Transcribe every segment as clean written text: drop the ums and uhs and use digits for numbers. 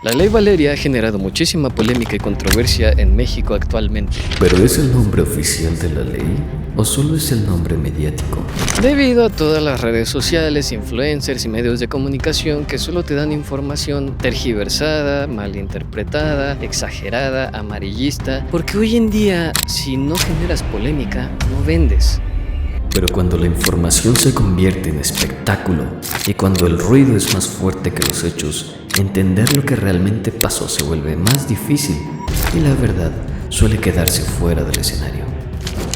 La ley Valeria ha generado muchísima polémica y controversia en México actualmente. ¿Pero es el nombre oficial de la ley o solo es el nombre mediático? Debido a todas las redes sociales, influencers y medios de comunicación que solo te dan información tergiversada, malinterpretada, exagerada, amarillista, porque hoy en día si no generas polémica, no vendes. Pero cuando la información se convierte en espectáculo y cuando el ruido es más fuerte que los hechos, entender lo que realmente pasó se vuelve más difícil y la verdad suele quedarse fuera del escenario.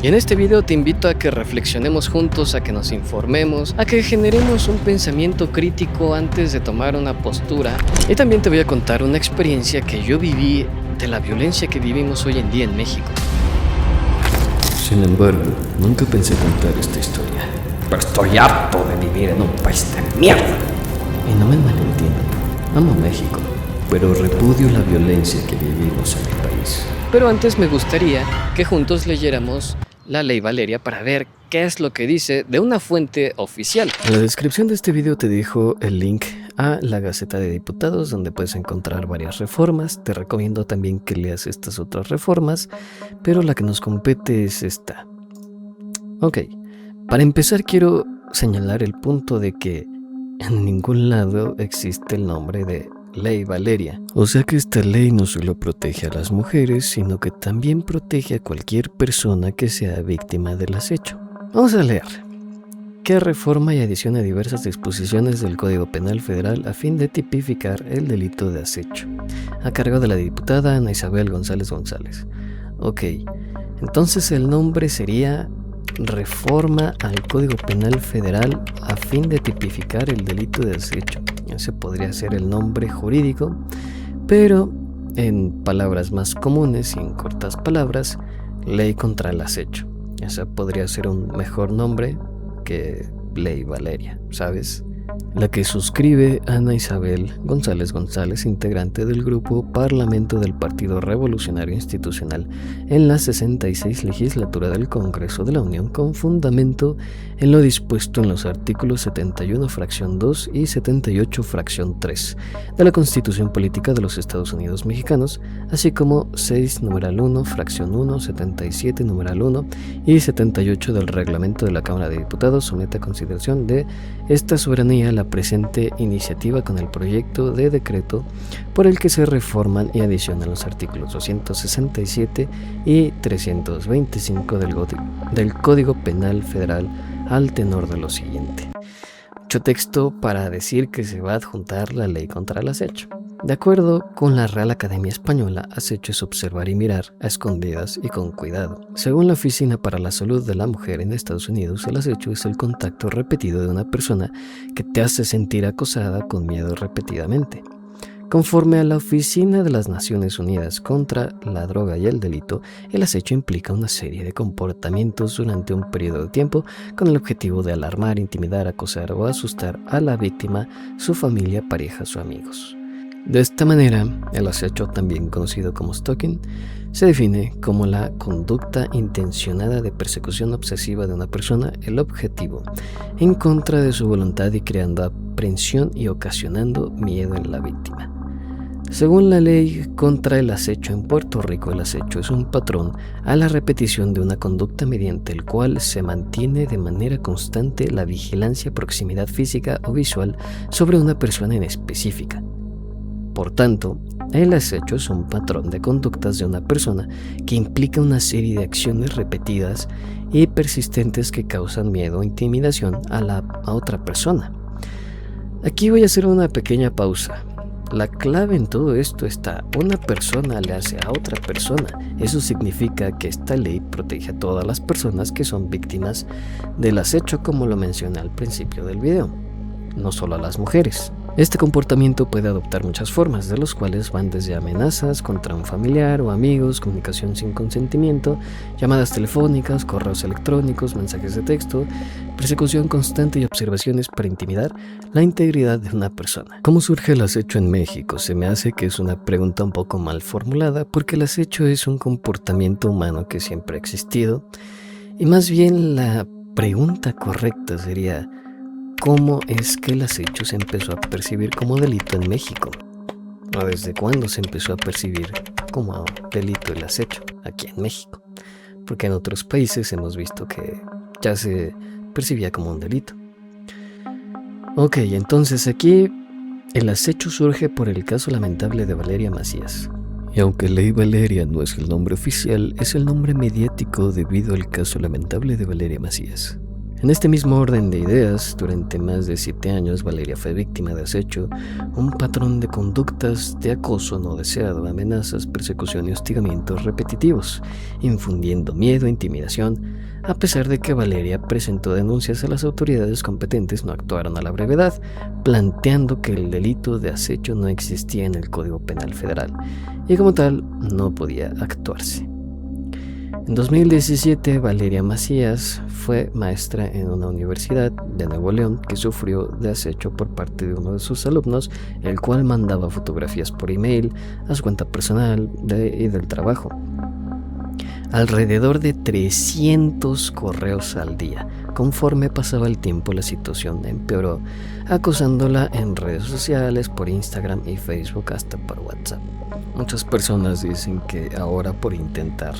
Y en este video te invito a que reflexionemos juntos, a que nos informemos, a que generemos un pensamiento crítico antes de tomar una postura. Y también te voy a contar una experiencia que yo viví de la violencia que vivimos hoy en día en México. Sin embargo, nunca pensé contar esta historia. Pero estoy harto de vivir en un país de mierda. Y no me malentiendan, amo México, pero repudio la violencia que vivimos en mi país. Pero antes me gustaría que juntos leyéramos la ley Valeria para ver qué es lo que dice de una fuente oficial. En la descripción de este video te dejo el link a la Gaceta de Diputados, donde puedes encontrar varias reformas. Te recomiendo también que leas estas otras reformas, pero la que nos compete es esta. Ok, para empezar quiero señalar el punto de que en ningún lado existe el nombre de Ley Valeria. O sea que esta ley no solo protege a las mujeres, sino que también protege a cualquier persona que sea víctima del acecho. Vamos a leer. Que reforma y adiciona diversas disposiciones del Código Penal Federal a fin de tipificar el delito de acecho. A cargo de la diputada Ana Isabel González González. Ok, entonces el nombre sería Reforma al Código Penal Federal a fin de tipificar el delito de acecho. Ese podría ser el nombre jurídico, pero en palabras más comunes y en cortas palabras, Ley contra el acecho. Ese podría ser un mejor nombre que Ley Valeria, ¿sabes? La que suscribe Ana Isabel González González, integrante del grupo Parlamento del Partido Revolucionario Institucional en la 66 legislatura del Congreso de la Unión, con fundamento en lo dispuesto en los artículos 71 fracción 2 y 78 fracción 3 de la Constitución Política de los Estados Unidos Mexicanos, así como 6 numeral 1 fracción 1, 77 numeral 1 y 78 del reglamento de la Cámara de Diputados. Somete a consideración de esta soberanía la presente iniciativa con el proyecto de decreto por el que se reforman y adicionan los artículos 267 y 325 del Código Penal Federal al tenor de lo siguiente. Mucho texto para decir que se va a adjuntar la ley contra el acecho. De acuerdo con la Real Academia Española, acecho es observar y mirar a escondidas y con cuidado. Según la Oficina para la Salud de la Mujer en Estados Unidos, el acecho es el contacto repetido de una persona que te hace sentir acosada con miedo repetidamente. Conforme a la Oficina de las Naciones Unidas contra la Droga y el Delito, el acecho implica una serie de comportamientos durante un periodo de tiempo con el objetivo de alarmar, intimidar, acosar o asustar a la víctima, su familia, parejas o amigos. De esta manera, el acecho, también conocido como stalking, se define como la conducta intencionada de persecución obsesiva de una persona, el objetivo, en contra de su voluntad y creando aprensión y ocasionando miedo en la víctima. Según la ley contra el acecho en Puerto Rico, el acecho es un patrón a la repetición de una conducta mediante el cual se mantiene de manera constante la vigilancia, proximidad física o visual sobre una persona en específica. Por tanto, el acecho es un patrón de conductas de una persona que implica una serie de acciones repetidas y persistentes que causan miedo o intimidación a otra persona. Aquí voy a hacer una pequeña pausa. La clave en todo esto está: una persona le hace a otra persona. Eso significa que esta ley protege a todas las personas que son víctimas del acecho, como lo mencioné al principio del video, no solo a las mujeres. Este comportamiento puede adoptar muchas formas, de los cuales van desde amenazas contra un familiar o amigos, comunicación sin consentimiento, llamadas telefónicas, correos electrónicos, mensajes de texto, persecución constante y observaciones para intimidar la integridad de una persona. ¿Cómo surge el acecho en México? Se me hace que es una pregunta un poco mal formulada, porque el acecho es un comportamiento humano que siempre ha existido, y más bien la pregunta correcta sería: ¿cómo es que el acecho se empezó a percibir como delito en México? o desde cuándo se empezó a percibir como delito el acecho aquí en México, porque en otros países hemos visto que ya se percibía como un delito. Ok, entonces aquí el acecho surge por el caso lamentable de Valeria Macías. Y aunque Ley Valeria no es el nombre oficial, es el nombre mediático debido al caso lamentable de Valeria Macías. En este mismo orden de ideas, durante más de 7 años Valeria fue víctima de acecho, un patrón de conductas de acoso no deseado, amenazas, persecución y hostigamientos repetitivos, infundiendo miedo e intimidación. A pesar de que Valeria presentó denuncias a las autoridades competentes, no actuaron a la brevedad, planteando que el delito de acecho no existía en el Código Penal Federal y como tal no podía actuarse. En 2017, Valeria Macías fue maestra en una universidad de Nuevo León que sufrió de acecho por parte de uno de sus alumnos, el cual mandaba fotografías por email a su cuenta personal y del trabajo. Alrededor de 300 correos al día. Conforme pasaba el tiempo, la situación empeoró, acosándola en redes sociales, por Instagram y Facebook, hasta por WhatsApp. Muchas personas dicen que ahora por intentar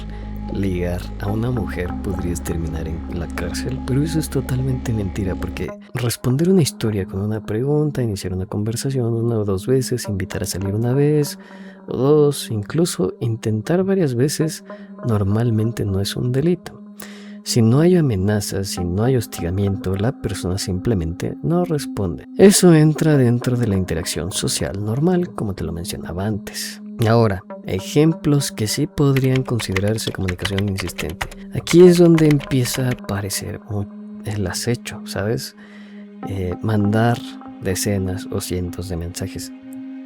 ligar a una mujer podrías terminar en la cárcel, pero eso es totalmente mentira, porque responder una historia con una pregunta, iniciar una conversación 1 o 2 veces, invitar a salir 1 vez o 2, incluso intentar varias veces, normalmente no es un delito. Si no hay amenazas, si no hay hostigamiento, la persona simplemente no responde. Eso entra dentro de la interacción social normal, como te lo mencionaba antes. Ahora, ejemplos que sí podrían considerarse comunicación insistente. Aquí es donde empieza a aparecer el acecho, ¿sabes? Mandar decenas o cientos de mensajes,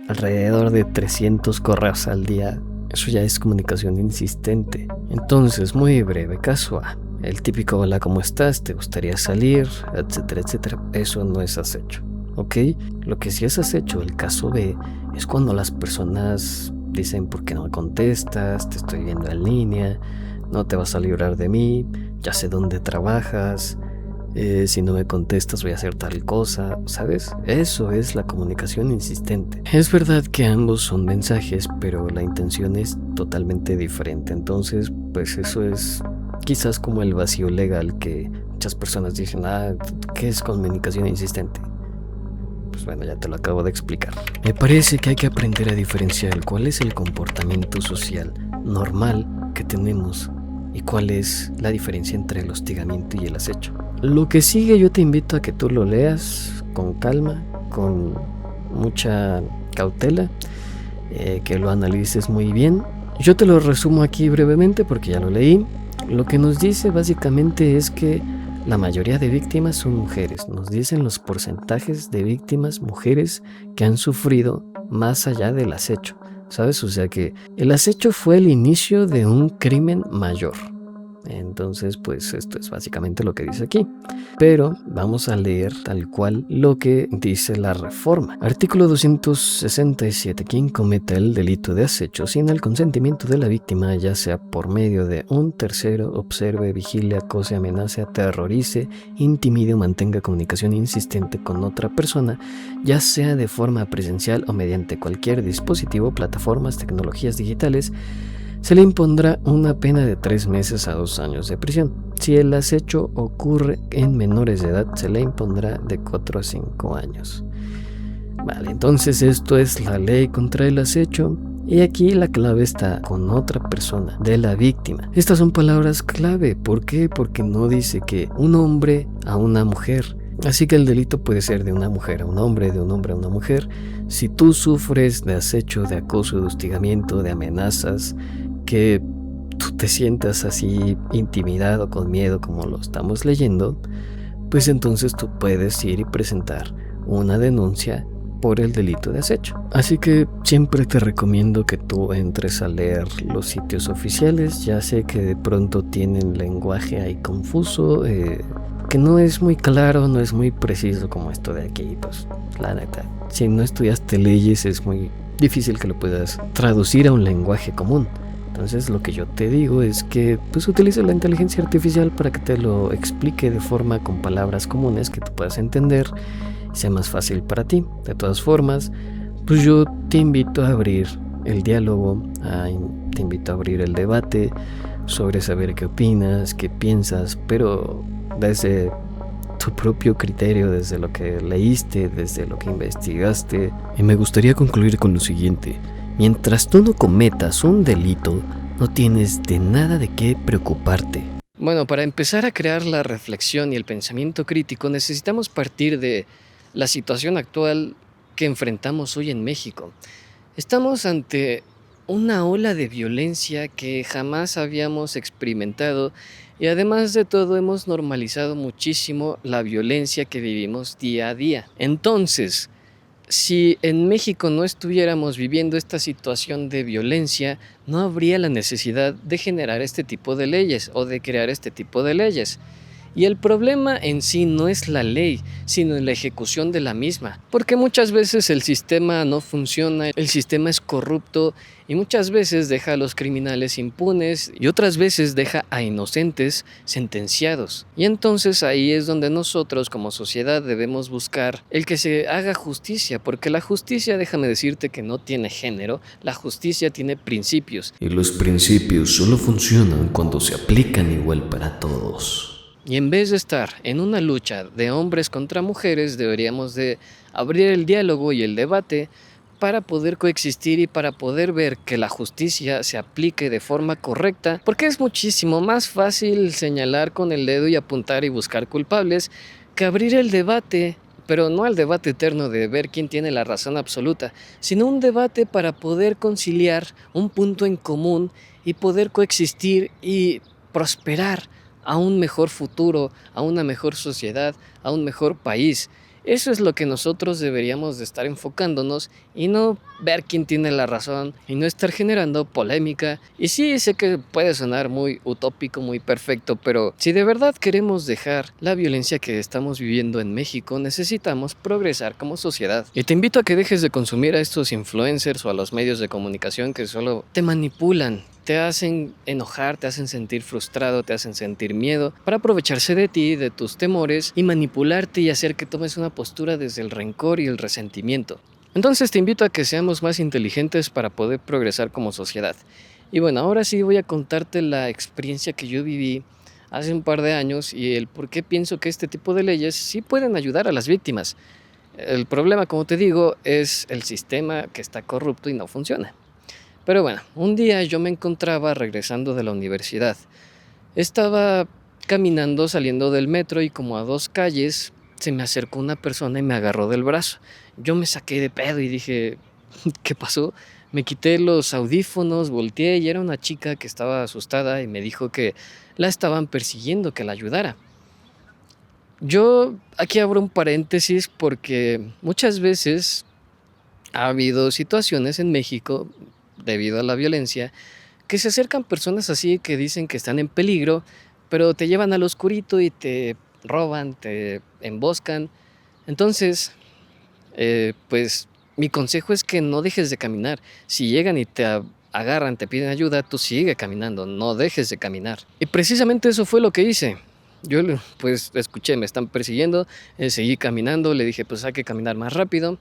alrededor de 300 correos al día. Eso ya es comunicación insistente. Entonces, muy breve, caso A. El típico hola, ¿cómo estás? ¿Te gustaría salir? Etcétera, etcétera. Eso no es acecho, ¿ok? Lo que sí es acecho, el caso B, es cuando las personas dicen ¿por qué no me contestas? Te estoy viendo en línea, no te vas a librar de mí, ya sé dónde trabajas, si no me contestas voy a hacer tal cosa, ¿sabes? Eso es la comunicación insistente. Es verdad que ambos son mensajes, pero la intención es totalmente diferente. Entonces, pues eso es quizás como el vacío legal que muchas personas dicen, ¿qué es comunicación insistente? Pues bueno, ya te lo acabo de explicar. Me parece que hay que aprender a diferenciar cuál es el comportamiento social normal que tenemos y cuál es la diferencia entre el hostigamiento y el acecho. Lo que sigue yo te invito a que tú lo leas con calma, con mucha cautela, que lo analices muy bien. Yo te lo resumo aquí brevemente porque ya lo leí. Lo que nos dice básicamente es que la mayoría de víctimas son mujeres. Nos dicen los porcentajes de víctimas mujeres que han sufrido más allá del acecho, ¿sabes? O sea que el acecho fue el inicio de un crimen mayor. Entonces, pues esto es básicamente lo que dice aquí. Pero vamos a leer tal cual lo que dice la reforma. Artículo 267. Quien cometa el delito de acecho sin el consentimiento de la víctima, ya sea por medio de un tercero, observe, vigile, acose, amenace, aterrorice, intimide o mantenga comunicación insistente con otra persona, ya sea de forma presencial o mediante cualquier dispositivo, plataformas, tecnologías digitales, se le impondrá una pena de 3 meses a 2 años de prisión. Si el acecho ocurre en menores de edad, se le impondrá de 4 a 5 años. Vale, entonces esto es la ley contra el acecho. Y aquí la clave está con otra persona, de la víctima. Estas son palabras clave. ¿Por qué? Porque no dice que un hombre a una mujer. Así que el delito puede ser de una mujer a un hombre, de un hombre a una mujer. Si tú sufres de acecho, de acoso, de hostigamiento, de amenazas, que tú te sientas así intimidado, con miedo, como lo estamos leyendo, pues entonces tú puedes ir y presentar una denuncia por el delito de acecho. Así que siempre te recomiendo que tú entres a leer los sitios oficiales. Ya sé que de pronto tienen lenguaje ahí confuso, que no es muy claro, no es muy preciso como esto de aquí. Pues la neta, si no estudiaste leyes es muy difícil que lo puedas traducir a un lenguaje común. Entonces lo que yo te digo es que pues utiliza la inteligencia artificial para que te lo explique de forma con palabras comunes que tú puedas entender y sea más fácil para ti. De todas formas, Pues yo te invito a abrir el diálogo, te invito a abrir el debate sobre saber qué opinas, qué piensas, pero desde tu propio criterio, desde lo que leíste, desde lo que investigaste. Y me gustaría concluir con lo siguiente: mientras tú no cometas un delito, no tienes de nada de qué preocuparte. Bueno, para empezar a crear la reflexión y el pensamiento crítico, necesitamos partir de la situación actual que enfrentamos hoy en México. Estamos ante una ola de violencia que jamás habíamos experimentado y además de todo hemos normalizado muchísimo la violencia que vivimos día a día. Entonces, si en México no estuviéramos viviendo esta situación de violencia, no habría la necesidad de generar este tipo de leyes o de crear este tipo de leyes. Y el problema en sí no es la ley, sino la ejecución de la misma. Porque muchas veces el sistema no funciona, el sistema es corrupto y muchas veces deja a los criminales impunes y otras veces deja a inocentes sentenciados. Y entonces ahí es donde nosotros como sociedad debemos buscar el que se haga justicia, porque la justicia, déjame decirte que no tiene género, la justicia tiene principios. Y los principios solo funcionan cuando se aplican igual para todos. Y en vez de estar en una lucha de hombres contra mujeres, deberíamos de abrir el diálogo y el debate para poder coexistir y para poder ver que la justicia se aplique de forma correcta, porque es muchísimo más fácil señalar con el dedo y apuntar y buscar culpables que abrir el debate, pero no el debate eterno de ver quién tiene la razón absoluta, sino un debate para poder conciliar un punto en común y poder coexistir y prosperar a un mejor futuro, a una mejor sociedad, a un mejor país. Eso es lo que nosotros deberíamos de estar enfocándonos y no ver quién tiene la razón y no estar generando polémica. Y sí, sé que puede sonar muy utópico, muy perfecto, pero si de verdad queremos dejar la violencia que estamos viviendo en México, necesitamos progresar como sociedad. Y te invito a que dejes de consumir a estos influencers o a los medios de comunicación que solo te manipulan, te hacen enojar, te hacen sentir frustrado, te hacen sentir miedo para aprovecharse de ti, de tus temores y manipularte y hacer que tomes una postura desde el rencor y el resentimiento. Entonces te invito a que seamos más inteligentes para poder progresar como sociedad. Y bueno, ahora sí voy a contarte la experiencia que yo viví hace un par de años y el por qué pienso que este tipo de leyes sí pueden ayudar a las víctimas. El problema, como te digo, es el sistema que está corrupto y no funciona. Pero bueno, un día yo me encontraba regresando de la universidad. Estaba caminando saliendo del metro y como a 2 calles se me acercó una persona y me agarró del brazo. Yo me saqué de pedo y dije, ¿qué pasó? Me quité los audífonos, volteé y era una chica que estaba asustada y me dijo que la estaban persiguiendo, que la ayudara. Yo aquí abro un paréntesis porque muchas veces ha habido situaciones en México debido a la violencia, que se acercan personas así que dicen que están en peligro, pero te llevan al oscurito y te roban, te emboscan. Entonces, pues mi consejo es que no dejes de caminar. Si llegan y te agarran, te piden ayuda, tú sigue caminando, no dejes de caminar. Y precisamente eso fue lo que hice. Yo pues escuché, me están persiguiendo, seguí caminando, le dije pues hay que caminar más rápido.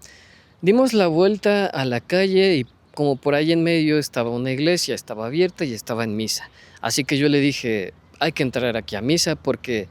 Dimos la vuelta a la calle y como por ahí en medio estaba una iglesia, estaba abierta y estaba en misa. Así que yo le dije, hay que entrar aquí a misa porque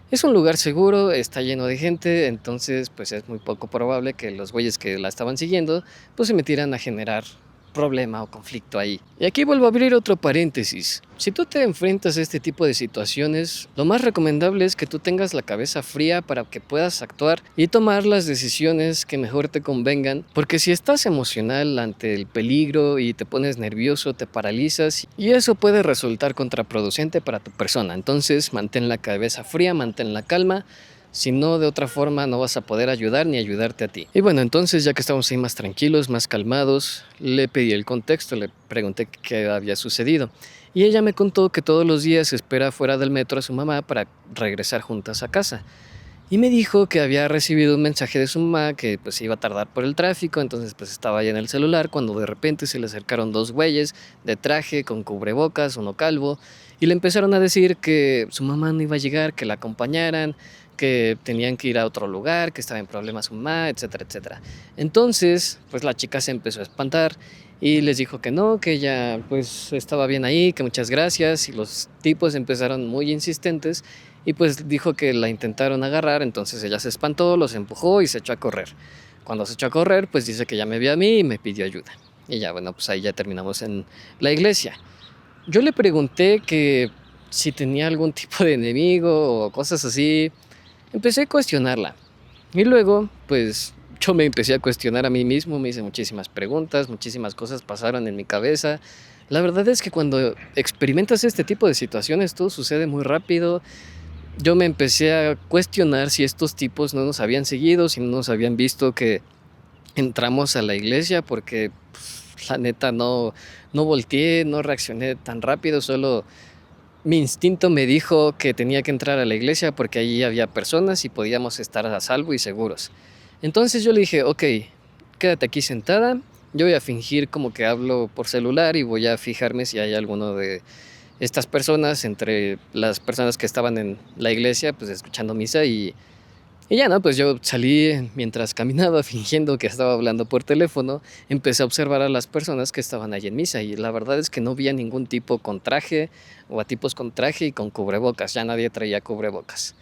es un lugar seguro, está lleno de gente, entonces pues es muy poco probable que los güeyes que la estaban siguiendo pues se metieran a generar problema o conflicto ahí. Y aquí vuelvo a abrir otro paréntesis. Si tú te enfrentas a este tipo de situaciones, lo más recomendable es que tú tengas la cabeza fría para que puedas actuar y tomar las decisiones que mejor te convengan, porque si estás emocional ante el peligro y te pones nervioso, te paralizas y eso puede resultar contraproducente para tu persona. Entonces, mantén la cabeza fría, mantén la calma. Si no, de otra forma no vas a poder ayudar ni ayudarte a ti. Y bueno, entonces ya que estamos ahí más tranquilos, más calmados, le pedí el contexto, le pregunté qué había sucedido. Y ella me contó que todos los días espera fuera del metro a su mamá para regresar juntas a casa. Y me dijo que había recibido un mensaje de su mamá que pues iba a tardar por el tráfico, entonces pues estaba ahí en el celular cuando de repente se le acercaron 2 güeyes de traje con cubrebocas, uno calvo, y le empezaron a decir que su mamá no iba a llegar, que la acompañaran, que tenían que ir a otro lugar, que estaba en problemas su mamá, etcétera, etcétera. Entonces, pues la chica se empezó a espantar y les dijo que no, que ella pues estaba bien ahí, que muchas gracias, y los tipos empezaron muy insistentes y pues dijo que la intentaron agarrar, entonces ella se espantó, los empujó y se echó a correr. Cuando se echó a correr, pues dice que ya me vio a mí y me pidió ayuda. Y ya, bueno, pues ahí ya terminamos en la iglesia. Yo le pregunté que si tenía algún tipo de enemigo o cosas así. Empecé a cuestionarla. Y luego, pues yo me empecé a cuestionar a mí mismo, me hice muchísimas preguntas, muchísimas cosas pasaron en mi cabeza. La verdad es que cuando experimentas este tipo de situaciones, todo sucede muy rápido. Yo me empecé a cuestionar si estos tipos no nos habían seguido, si no nos habían visto que entramos a la iglesia, porque pues, la neta no volteé, no reaccioné tan rápido, solo mi instinto me dijo que tenía que entrar a la iglesia porque allí había personas y podíamos estar a salvo y seguros. Entonces yo le dije, ok, quédate aquí sentada, yo voy a fingir como que hablo por celular y voy a fijarme si hay alguno de estas personas entre las personas que estaban en la iglesia, pues escuchando misa y ya, ¿no? Pues yo salí mientras caminaba fingiendo que estaba hablando por teléfono, empecé a observar a las personas que estaban allí en misa y la verdad es que no vi a ningún tipo con traje o a tipos con traje y con cubrebocas, ya nadie traía cubrebocas.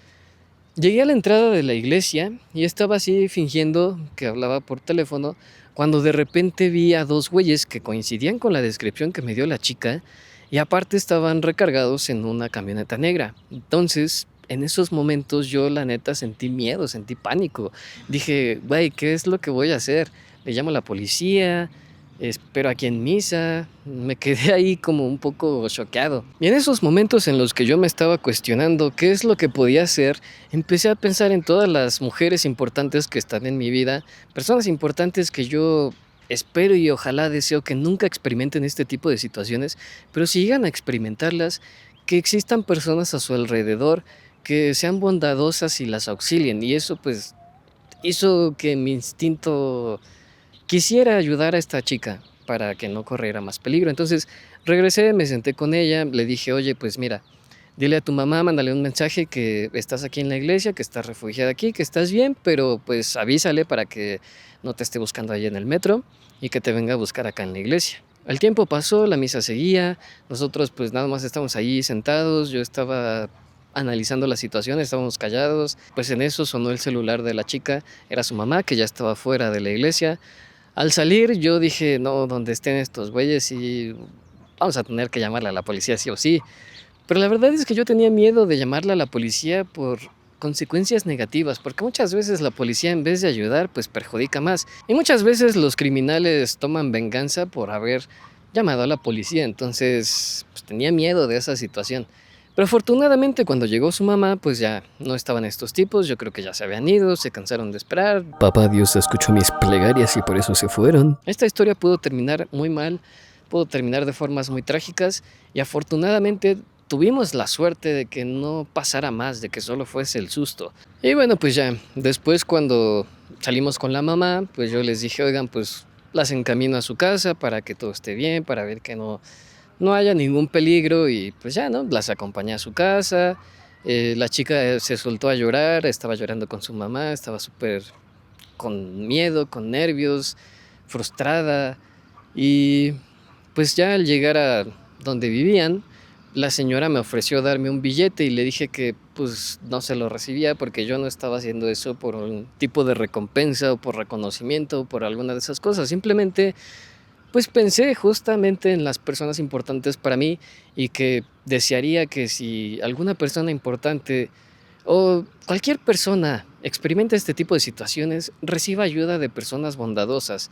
Llegué a la entrada de la iglesia y estaba así fingiendo que hablaba por teléfono cuando de repente vi a dos güeyes que coincidían con la descripción que me dio la chica y aparte estaban recargados en una camioneta negra. Entonces, en esos momentos yo la neta sentí miedo, sentí pánico. Dije, güey, ¿qué es lo que voy a hacer? Le llamo a la policía, espero aquí en misa. Me quedé ahí como un poco choqueado. Y en esos momentos en los que yo me estaba cuestionando qué es lo que podía hacer, empecé a pensar en todas las mujeres importantes que están en mi vida, personas importantes que yo espero y ojalá deseo que nunca experimenten este tipo de situaciones, pero si llegan a experimentarlas, que existan personas a su alrededor que sean bondadosas y las auxilien. Y eso pues hizo que mi instinto quisiera ayudar a esta chica para que no corriera más peligro. Entonces regresé, me senté con ella, le dije, oye, pues mira, dile a tu mamá, mándale un mensaje que estás aquí en la iglesia, que estás refugiada aquí, que estás bien, pero pues avísale para que no te esté buscando allá en el metro y que te venga a buscar acá en la iglesia. El tiempo pasó, la misa seguía, nosotros pues nada más estábamos ahí sentados, yo estaba analizando la situación, estábamos callados, pues en eso sonó el celular de la chica, era su mamá que ya estaba fuera de la iglesia. Al salir yo dije, no, donde estén estos güeyes y vamos a tener que llamarle a la policía sí o sí. Pero la verdad es que yo tenía miedo de llamarle a la policía por consecuencias negativas, porque muchas veces la policía en vez de ayudar, pues perjudica más. Y muchas veces los criminales toman venganza por haber llamado a la policía, entonces pues, tenía miedo de esa situación. Pero afortunadamente cuando llegó su mamá, pues ya no estaban estos tipos, yo creo que ya se habían ido, se cansaron de esperar. Papá Dios escuchó mis plegarias y por eso se fueron. Esta historia pudo terminar muy mal, pudo terminar de formas muy trágicas y afortunadamente tuvimos la suerte de que no pasara más, de que solo fuese el susto. Y bueno, pues ya, después cuando salimos con la mamá, pues yo les dije, oigan, pues las encamino a su casa para que todo esté bien, para ver que no haya ningún peligro y pues ya, ¿no? Las acompañé a su casa, la chica se soltó a llorar, estaba llorando con su mamá, estaba súper con miedo, con nervios, frustrada y pues ya al llegar a donde vivían, la señora me ofreció darme un billete y le dije que pues no se lo recibía porque yo no estaba haciendo eso por un tipo de recompensa o por reconocimiento o por alguna de esas cosas, simplemente pues pensé justamente en las personas importantes para mí y que desearía que si alguna persona importante o cualquier persona experimenta este tipo de situaciones, reciba ayuda de personas bondadosas.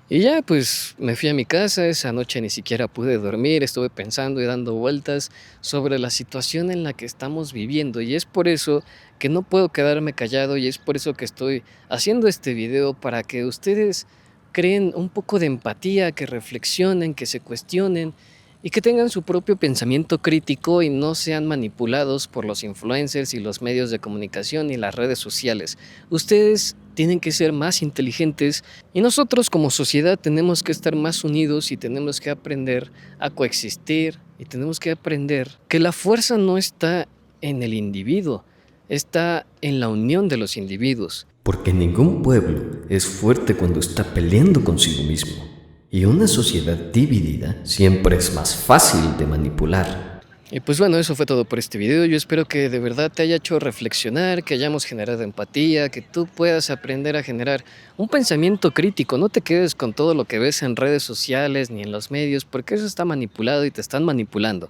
Y ya pues me fui a mi casa, esa noche ni siquiera pude dormir, estuve pensando y dando vueltas sobre la situación en la que estamos viviendo y es por eso que no puedo quedarme callado y es por eso que estoy haciendo este video para que ustedes creen un poco de empatía, que reflexionen, que se cuestionen y que tengan su propio pensamiento crítico y no sean manipulados por los influencers y los medios de comunicación y las redes sociales. Ustedes tienen que ser más inteligentes y nosotros como sociedad tenemos que estar más unidos y tenemos que aprender a coexistir y tenemos que aprender que la fuerza no está en el individuo, está en la unión de los individuos. Porque ningún pueblo es fuerte cuando está peleando consigo mismo. Y una sociedad dividida siempre es más fácil de manipular. Y pues bueno, eso fue todo por este video. Yo espero que de verdad te haya hecho reflexionar, que hayamos generado empatía, que tú puedas aprender a generar un pensamiento crítico. No te quedes con todo lo que ves en redes sociales ni en los medios, porque eso está manipulado y te están manipulando.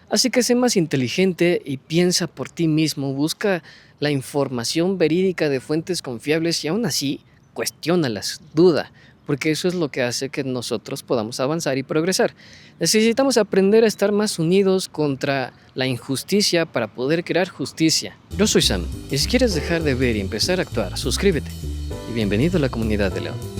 Así que sé más inteligente y piensa por ti mismo, busca la información verídica de fuentes confiables y aún así cuestiónalas, duda, porque eso es lo que hace que nosotros podamos avanzar y progresar. Necesitamos aprender a estar más unidos contra la injusticia para poder crear justicia. Yo soy Sam, y si quieres dejar de ver y empezar a actuar, suscríbete. Y bienvenido a la comunidad de León.